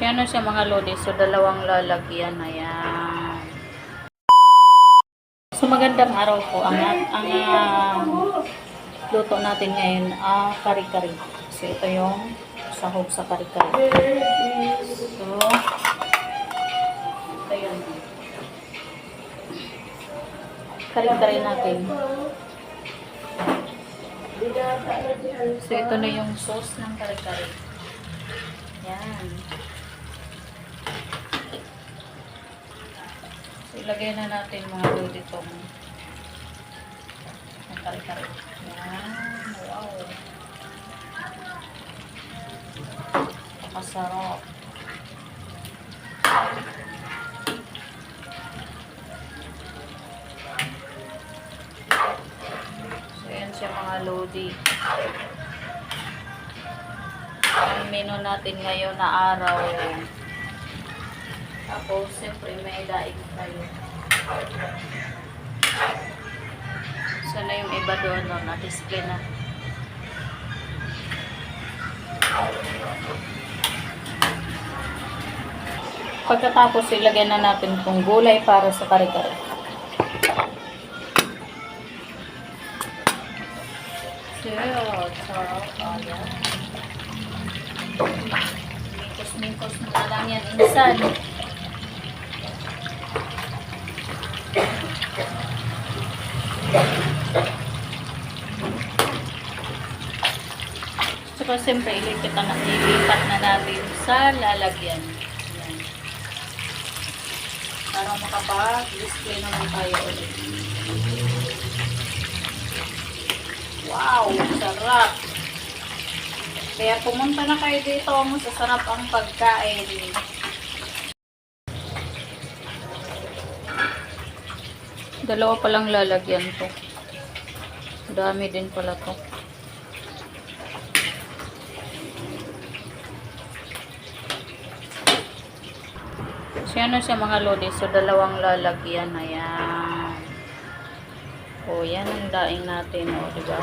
So, ano siya mga lodi. So, dalawang lalagyan. Ayan. So, magandang araw po. Ang luto natin ngayon, kari-kari. So, ito yung sahog sa kari-kari. So, ito yun. Kari-kari natin. So, ito na yung sauce ng kari-kari. Yan. So, ilagay na natin mga lodi itong kari-kari. Yan. Wow. Napakasarap. So, yan siya mga lodi. Ang menu natin ngayon na araw. Tapos, siyempre, may daig tayo. Sana yung iba doon, no? Na-display na. Pagkatapos, ilagay na natin itong gulay para sa kare-kare. So, sarap. Ayan. Mingkos mo na lang yan, insan. Saka siyempre, ilipat na natin sa lalagyan. Ayan. Para makapag-display naman tayo ulit. Wow! Sarap! Kaya pumunta na kayo dito, masasarap ang pagkain. Dalawa palang lalagyan to. Dami din pala to. So, ano siya mga lodi. So, dalawang lalagyan. Ayan. O, yan ang daing natin. O, diba?